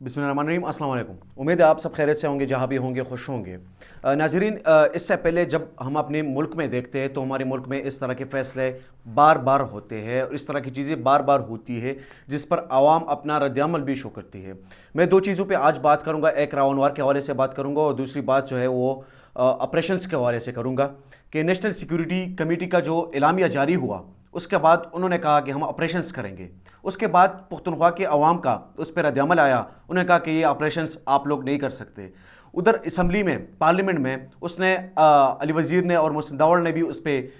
बिस्मिल्लाहिर्रहमानिर्रहीम, अस्सलाम वालेकुम। उम्मीद है आप सब खैरियत से होंगे, जहाँ भी होंगे खुश होंगे। नाज़रीन, इससे पहले जब हम अपने मुल्क में देखते हैं तो हमारे मुल्क में इस तरह के फ़ैसले बार बार होते हैं और इस तरह की चीज़ें बार बार होती है जिस पर आवाम अपना रद्दअमल भी शो करती है। मैं दो चीज़ों पे आज बात करूँगा, एक रावणवार के हवाले से बात करूँगा और दूसरी बात जो है वो ऑपरेशंस के हवाले से करूँगा कि नेशनल सिक्योरिटी कमेटी का जो एलामिया जारी हुआ उसके बाद उन्होंने कहा कि हम ऑपरेशंस करेंगे। उसके बाद पुख्तनख्वा के अवाम का उस पर रद्दअमल आया, उन्होंने कहा कि ये ऑपरेशंस आप लोग नहीं कर सकते। उधर असम्बली में, पार्लियामेंट में उसने अली वज़ीर ने और मोहसिन दावड़ ने भी उस पर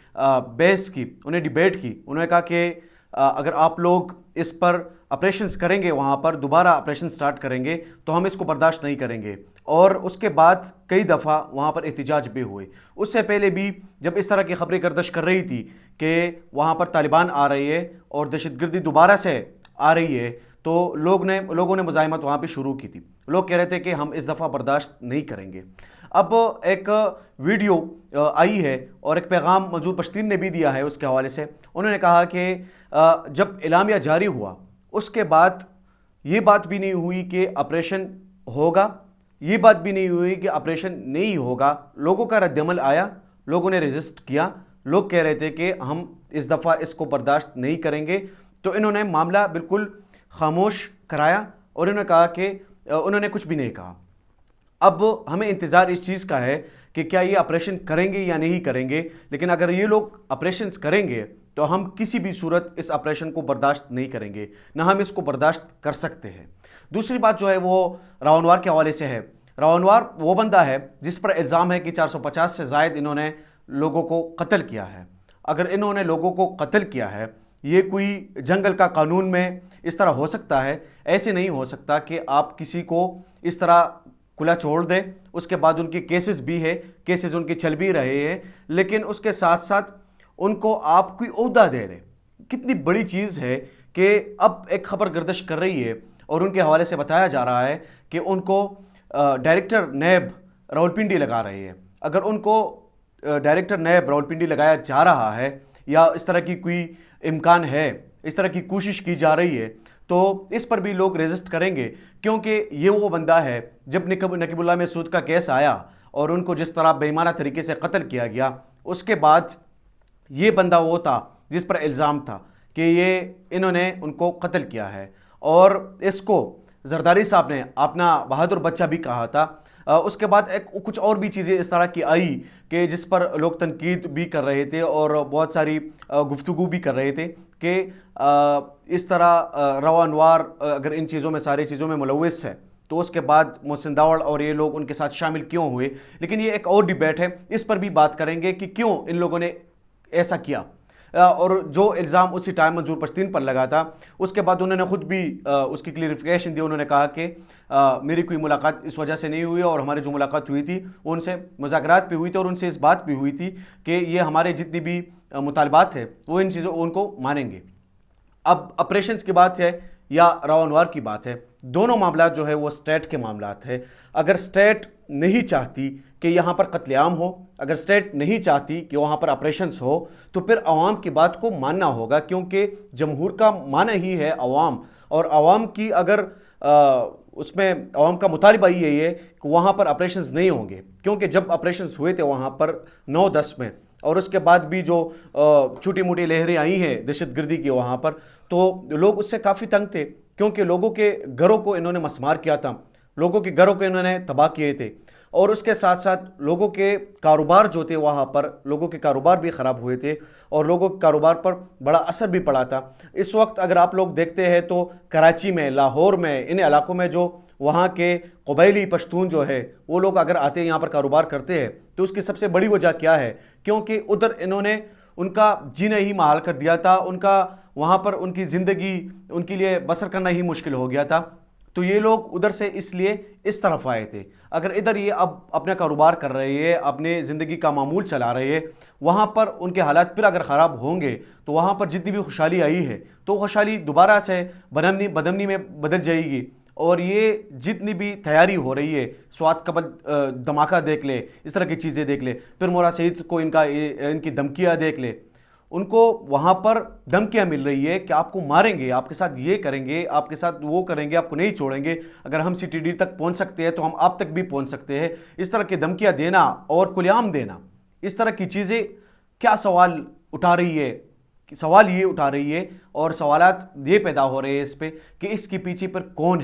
बहस की, उन्हें डिबेट की। उन्होंने कहा कि अगर आप लोग इस पर ऑपरेशंस करेंगे, वहाँ पर दोबारा ऑपरेशन स्टार्ट करेंगे तो हम इसको बर्दाश्त नहीं करेंगे। और उसके बाद कई दफ़ा वहाँ पर एहतजाज भी हुए। उससे पहले भी जब इस तरह की खबरें गर्दिश कर रही थी कि वहाँ पर तालिबान आ रही है और दहशतगर्दी दोबारा से आ रही है, तो लोगों ने मुज़ाहिमत वहाँ पे शुरू की थी। लोग कह रहे थे कि हम इस दफ़ा बर्दाश्त नहीं करेंगे। अब एक वीडियो आई है और एक पैगाम मंजूर पश्तीन ने भी दिया है उसके हवाले से। उन्होंने कहा कि जब एलामिया जारी हुआ उसके बाद ये बात भी नहीं हुई कि ऑपरेशन होगा, ये बात भी नहीं हुई कि ऑपरेशन नहीं होगा। लोगों का रद्दअमल आया, लोगों ने रेजिस्ट किया, लोग कह रहे थे कि हम इस दफ़ा इसको बर्दाश्त नहीं करेंगे। तो इन्होंने मामला बिल्कुल खामोश कराया और इन्होंने कहा कि उन्होंने कुछ भी नहीं कहा। अब हमें इंतज़ार इस चीज़ का है कि क्या ये ऑपरेशन करेंगे या नहीं करेंगे, लेकिन अगर ये लोग ऑपरेशन करेंगे तो हम किसी भी सूरत इस ऑपरेशन को बर्दाश्त नहीं करेंगे, ना हम इसको बर्दाश्त कर सकते हैं। दूसरी बात जो है वो रावणवार के हवाले से है। रावणवार वो बंदा है जिस पर इल्ज़ाम है कि 450 से ज़ायद इन्होंने लोगों को कत्ल किया है। अगर इन्होंने लोगों को कत्ल किया है, ये कोई जंगल का कानून में इस तरह हो सकता है? ऐसे नहीं हो सकता कि आप किसी को इस तरह खुला छोड़ दें। उसके बाद उनके केसेस भी है, केसेस उनके चल भी रहे हैं, लेकिन उसके साथ साथ उनको आप कोई ओहदा दे रहे। कितनी बड़ी चीज़ है कि अब एक खबर गर्दिश कर रही है और उनके हवाले से बताया जा रहा है कि उनको डायरेक्टर नैब रावलपिंडी लगा रही है। अगर उनको डायरेक्टर नैब रावलपिंडी लगाया जा रहा है या इस तरह की कोई इम्कान है, इस तरह की कोशिश की जा रही है, तो इस पर भी लोग रेजिस्ट करेंगे। क्योंकि ये वो बंदा है, जब नकीबुल्लाह महसूद का केस आया और उनको जिस तरह बेईमाना तरीके से कत्ल किया गया, उसके बाद ये बंदा वो था जिस पर इल्ज़ाम था कि ये इन्होंने उनको कत्ल किया है। और इसको जरदारी साहब ने अपना बहादुर बच्चा भी कहा था। उसके बाद एक कुछ और भी चीज़ें इस तरह की आई कि जिस पर लोग तनकीद भी कर रहे थे और बहुत सारी गुफ्तगू भी कर रहे थे कि इस तरह रावणवार अगर इन चीज़ों में, सारी चीज़ों में मुलव्वस है तो उसके बाद मोहसिन दावड़ और ये लोग उनके साथ शामिल क्यों हुए। लेकिन ये एक और डिबेट है, इस पर भी बात करेंगे कि क्यों इन लोगों ने ऐसा किया। और जो इल्ज़ाम उसी टाइम मंजूर पश्तीन पर लगा था, उसके बाद उन्होंने ख़ुद भी उसकी क्लियरिफिकेशन दी। उन्होंने कहा कि मेरी कोई मुलाकात इस वजह से नहीं हुई और हमारी जो मुलाकात हुई थी उनसे मुज़ाकरात भी हुई थी और उनसे इस बात भी हुई थी कि ये हमारे जितनी भी मुतालबात है वो इन चीज़ों उनको मानेंगे। अब ऑपरेशंस की बात है या रावणवार की बात है, दोनों मामला जो है वो स्टेट के मामलात है। अगर स्टेट नहीं चाहती कि यहाँ पर कत्लेआम हो, अगर स्टेट नहीं चाहती कि वहाँ पर ऑपरेशंस हो, तो फिर अवाम की बात को मानना होगा, क्योंकि जमहूर का माना ही है अवाम। और अवाम की अगर उसमें अवाम का मुतालिबा यही है कि वहाँ पर ऑपरेशंस नहीं होंगे, क्योंकि जब ऑपरेशंस हुए थे वहाँ पर 9-10 में और उसके बाद भी जो छोटी मोटी लहरें आई हैं दहशतगर्दी की वहाँ पर, तो लोग उससे काफ़ी तंग थे, क्योंकि लोगों के घरों को इन्होंने मसमार किया था, लोगों के घरों को इन्होंने तबाह किए थे और उसके साथ साथ लोगों के कारोबार जो थे वहाँ पर, लोगों के कारोबार भी ख़राब हुए थे और लोगों के कारोबार पर बड़ा असर भी पड़ा था। इस वक्त अगर आप लोग देखते हैं तो कराची में, लाहौर में, इन इलाकों में जो वहाँ के कबायली पश्तून जो है वो लोग अगर आते हैं यहाँ पर कारोबार करते हैं, तो उसकी सबसे बड़ी वजह क्या है? क्योंकि उधर इन्होंने उनका जीना ही महाल कर दिया था, उनका वहाँ पर उनकी ज़िंदगी उनके लिए बसर करना ही मुश्किल हो गया था। तो ये लोग उधर से इसलिए इस तरफ आए थे। अगर इधर ये अब अपना कारोबार कर रहे हैं, अपने ज़िंदगी का मामूल चला रहे हैं, वहाँ पर उनके हालात फिर अगर ख़राब होंगे तो वहाँ पर जितनी भी खुशहाली आई है तो खुशहाली दोबारा से बदमनी में बदल जाएगी। और ये जितनी भी तैयारी हो रही है, स्वात कबल धमाका देख ले, इस तरह की चीज़ें देख ले, फिर मोरा सईद को इनकी धमकियाँ देख ले, ان کو وہاں پر دھمکیاں مل رہی ہے کہ آپ کو ماریں گے، آپ کے ساتھ یہ کریں گے، آپ کے ساتھ وہ کریں گے، آپ کو نہیں چھوڑیں گے، اگر ہم سی ٹی ڈی تک پہنچ سکتے ہیں تو ہم آپ تک بھی پہنچ سکتے ہیں۔ اس طرح کی دھمکیاں دینا اور کھلے عام دینا، اس طرح کی چیزیں کیا سوال اٹھا رہی ہے؟ سوال یہ اٹھا رہی ہے اور سوالات یہ پیدا ہو رہے ہیں اس پہ کہ اس کے پیچھے پر کون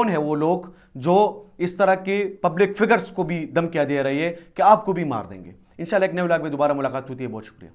ہے وہ لوگ جو اس طرح کے پبلک فگرز کو بھی دھمکیاں دے رہے ہیں کہ آپ کو بھی مار دیں گے۔ انشاءاللہ ایک نئے ولاگ میں دوبارہ ملاقات ہوتی ہے۔ بہت شکریہ۔